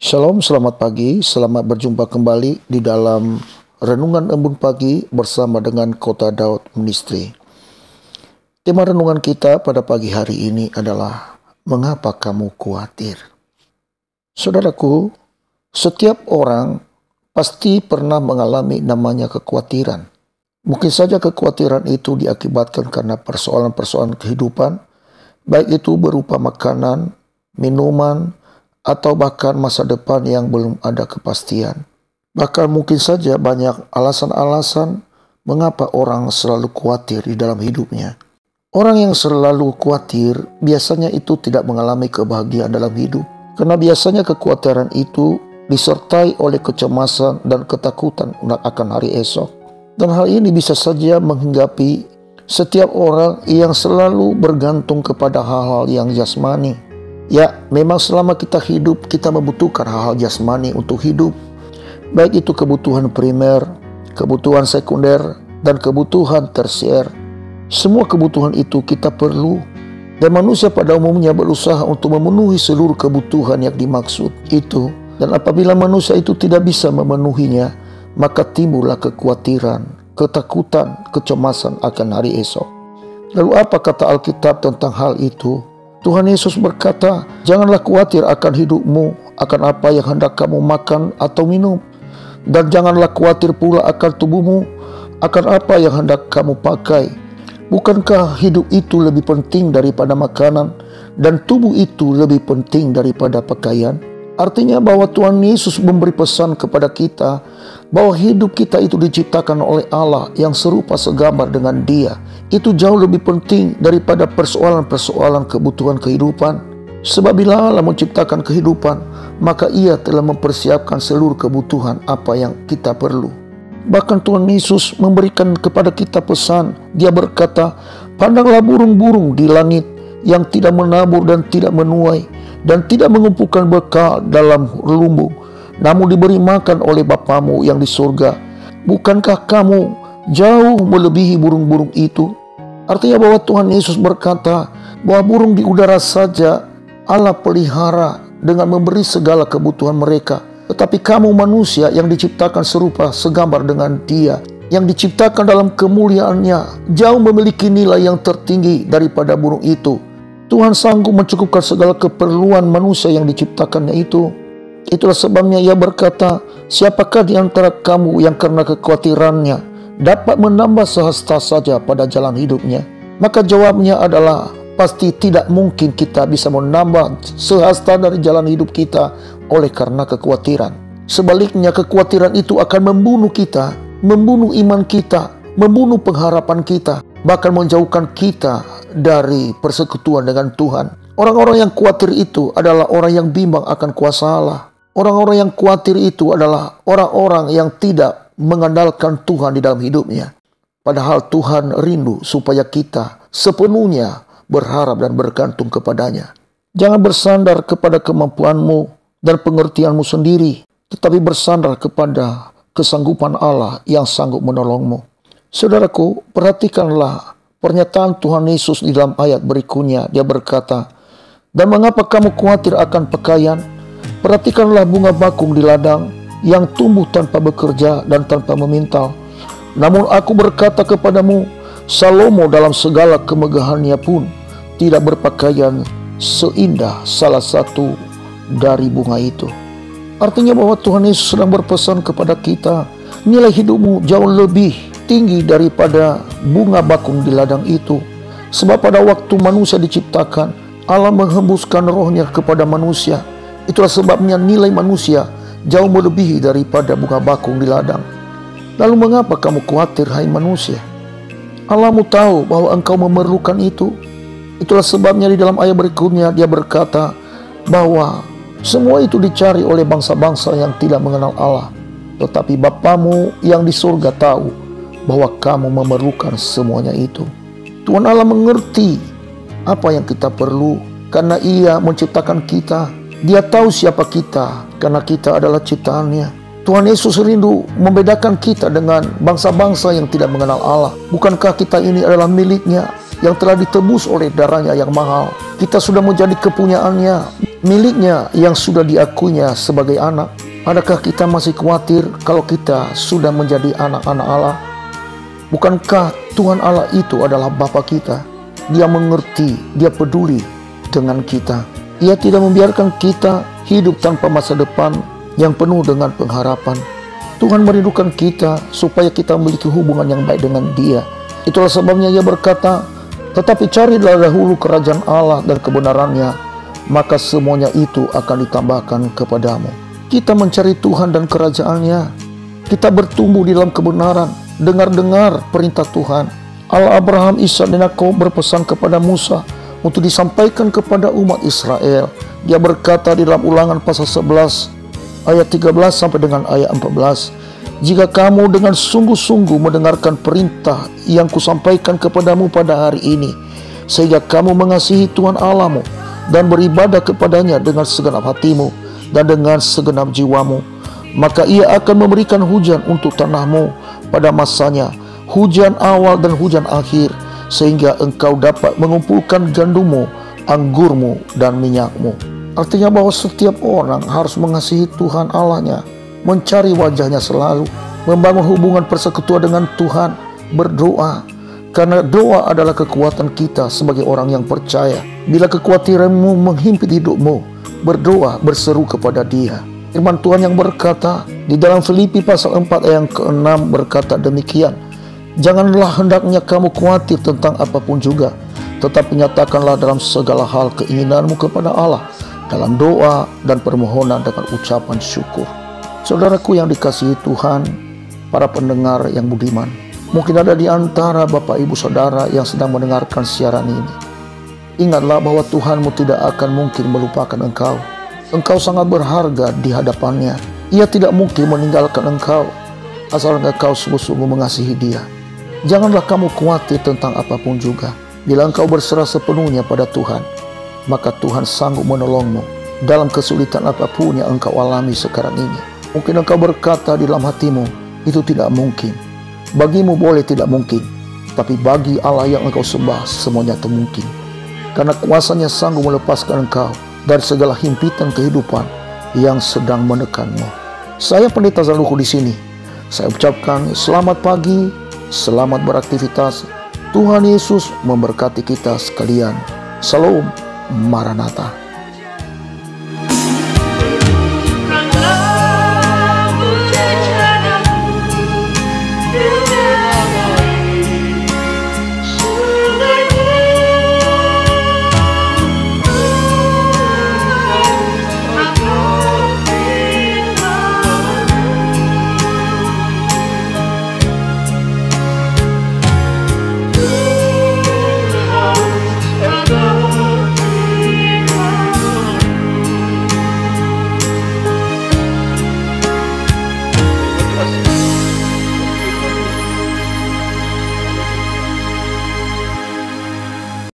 Shalom, selamat pagi. Selamat berjumpa kembali di dalam Renungan Embun Pagi bersama dengan Kota Daud Ministry. Tema renungan kita pada pagi hari ini adalah mengapa kamu khawatir? Saudaraku, setiap orang pasti pernah mengalami namanya kekhawatiran. Mungkin saja kekhawatiran itu diakibatkan karena persoalan-persoalan kehidupan, baik itu berupa makanan, minuman, atau bahkan masa depan yang belum ada kepastian. Bahkan mungkin saja banyak alasan-alasan mengapa orang selalu khawatir di dalam hidupnya. Orang yang selalu khawatir biasanya itu tidak mengalami kebahagiaan dalam hidup. Karena biasanya kekhawatiran itu disertai oleh kecemasan dan ketakutan akan hari esok. Dan hal ini bisa saja menghinggapi setiap orang yang selalu bergantung kepada hal-hal yang jasmani. Ya, memang selama kita hidup, kita membutuhkan hal-hal jasmani untuk hidup. Baik itu kebutuhan primer, kebutuhan sekunder, dan kebutuhan tersier. Semua kebutuhan itu kita perlu. Dan manusia pada umumnya berusaha untuk memenuhi seluruh kebutuhan yang dimaksud itu. Dan apabila manusia itu tidak bisa memenuhinya, maka timbullah kekhawatiran, ketakutan, kecemasan akan hari esok. Lalu apa kata Alkitab tentang hal itu? Tuhan Yesus berkata, janganlah khawatir akan hidupmu, akan apa yang hendak kamu makan atau minum. Dan janganlah khawatir pula akan tubuhmu, akan apa yang hendak kamu pakai. Bukankah hidup itu lebih penting daripada makanan, dan tubuh itu lebih penting daripada pakaian? Artinya bahwa Tuhan Yesus memberi pesan kepada kita bahwa hidup kita itu diciptakan oleh Allah yang serupa segambar dengan Dia. Itu jauh lebih penting daripada persoalan-persoalan kebutuhan kehidupan. Sebab bila Allah menciptakan kehidupan, maka Ia telah mempersiapkan seluruh kebutuhan apa yang kita perlu. Bahkan Tuhan Yesus memberikan kepada kita pesan. Dia berkata, pandanglah burung-burung di langit yang tidak menabur dan tidak menuai, dan tidak mengumpulkan bekal dalam lumbung, namun diberi makan oleh Bapamu yang di surga. Bukankah kamu jauh melebihi burung-burung itu? Artinya bahwa Tuhan Yesus berkata bahwa burung di udara saja Allah pelihara dengan memberi segala kebutuhan mereka. Tetapi kamu manusia yang diciptakan serupa segambar dengan Dia, yang diciptakan dalam kemuliaannya, jauh memiliki nilai yang tertinggi daripada burung itu. Tuhan sanggup mencukupkan segala keperluan manusia yang diciptakannya itu. Itulah sebabnya Ia berkata, siapakah di antara kamu yang karena kekhawatirannya dapat menambah sehasta saja pada jalan hidupnya? Maka jawabnya adalah, pasti tidak mungkin kita bisa menambah sehasta dari jalan hidup kita oleh karena kekhawatiran. Sebaliknya kekhawatiran itu akan membunuh kita, membunuh iman kita, membunuh pengharapan kita, bahkan menjauhkan kita dari persekutuan dengan Tuhan. Orang-orang yang khawatir itu adalah orang yang bimbang akan kuasa Allah. Orang-orang yang khawatir itu adalah orang-orang yang tidak mengandalkan Tuhan di dalam hidupnya. Padahal Tuhan rindu supaya kita sepenuhnya berharap dan bergantung kepadanya. Jangan bersandar kepada kemampuanmu dan pengertianmu sendiri, tetapi bersandar kepada kesanggupan Allah yang sanggup menolongmu. Saudaraku, perhatikanlah pernyataan Tuhan Yesus di dalam ayat berikutnya. Dia berkata, dan mengapa kamu khawatir akan pakaian? Perhatikanlah bunga bakung di ladang yang tumbuh tanpa bekerja dan tanpa memintal. Namun aku berkata kepadamu, Salomo dalam segala kemegahannya pun tidak berpakaian seindah salah satu dari bunga itu. Artinya bahwa Tuhan Yesus sedang berpesan kepada kita, nilai hidupmu jauh lebih tinggi daripada bunga bakung di ladang itu. Sebab pada waktu manusia diciptakan, Allah menghembuskan rohnya kepada manusia. Itulah sebabnya nilai manusia jauh melebihi daripada bunga bakung di ladang. Lalu mengapa kamu khawatir, hai manusia? Allahmu tahu bahwa engkau memerlukan itu. Itulah sebabnya di dalam ayat berikutnya Dia berkata bahwa semua itu dicari oleh bangsa-bangsa yang tidak mengenal Allah. Tetapi Bapamu yang di surga tahu bahwa kamu memerlukan semuanya itu. Tuhan Allah mengerti apa yang kita perlu karena Ia menciptakan kita. Dia tahu siapa kita karena kita adalah ciptaannya. Tuhan Yesus rindu membedakan kita dengan bangsa-bangsa yang tidak mengenal Allah. Bukankah kita ini adalah miliknya yang telah ditebus oleh darahnya yang mahal? Kita sudah menjadi kepunyaannya. miliknya yang sudah diakuinya sebagai anak. Adakah kita masih khawatir kalau kita sudah menjadi anak-anak Allah? Bukankah Tuhan Allah itu adalah Bapa kita? Dia mengerti, Dia peduli dengan kita. Ia tidak membiarkan kita hidup tanpa masa depan yang penuh dengan pengharapan. Tuhan merindukan kita supaya kita memiliki hubungan yang baik dengan Dia. Itulah sebabnya Ia berkata, tetapi carilah dahulu kerajaan Allah dan kebenarannya, maka semuanya itu akan ditambahkan kepadamu. Kita mencari Tuhan dan kerajaannya. Kita bertumbuh di dalam kebenaran, dengar-dengar perintah Tuhan. Allah Abraham, Ishak dan Yakub berpesan kepada Musa untuk disampaikan kepada umat Israel. Dia berkata di dalam Ulangan pasal 11 ayat 13 sampai dengan ayat 14, jika kamu dengan sungguh-sungguh mendengarkan perintah yang kusampaikan kepadamu pada hari ini, sehingga kamu mengasihi Tuhan Allahmu dan beribadah kepadanya dengan segenap hatimu dan dengan segenap jiwamu, maka Ia akan memberikan hujan untuk tanahmu pada masanya, hujan awal dan hujan akhir, sehingga engkau dapat mengumpulkan gandummu, anggurmu, dan minyakmu. Artinya bahwa setiap orang harus mengasihi Tuhan Allahnya, mencari wajahnya selalu, membangun hubungan persekutuan dengan Tuhan, berdoa, karena doa adalah kekuatan kita sebagai orang yang percaya. Bila kekhawatiranmu menghimpit hidupmu, berdoa, berseru kepada Dia. Firman Tuhan yang berkata di dalam Filipi pasal 4 ayat ke-6 berkata demikian, janganlah hendaknya kamu khawatir tentang apapun juga, tetapi nyatakanlah dalam segala hal keinginanmu kepada Allah dalam doa dan permohonan dengan ucapan syukur. Saudaraku yang dikasihi Tuhan, para pendengar yang budiman, mungkin ada di antara Bapak Ibu Saudara yang sedang mendengarkan siaran ini. Ingatlah bahwa Tuhanmu tidak akan mungkin melupakan engkau. Engkau sangat berharga di hadapannya. Ia tidak mungkin meninggalkan engkau, asal engkau sungguh-sungguh mengasihi Dia. Janganlah kamu khawatir tentang apapun juga. Bila engkau berserah sepenuhnya pada Tuhan, maka Tuhan sanggup menolongmu dalam kesulitan apapun yang engkau alami sekarang ini. Mungkin engkau berkata di dalam hatimu, itu tidak mungkin. Bagimu boleh tidak mungkin, tapi bagi Allah yang engkau sembah, semuanya itu mungkin. Karena kuasanya sanggup melepaskan engkau dari segala himpitan kehidupan yang sedang menekanmu. Saya Pendeta Zaluhu di sini. Saya ucapkan selamat pagi, selamat beraktivitas. Tuhan Yesus memberkati kita sekalian. Salam Maranatha.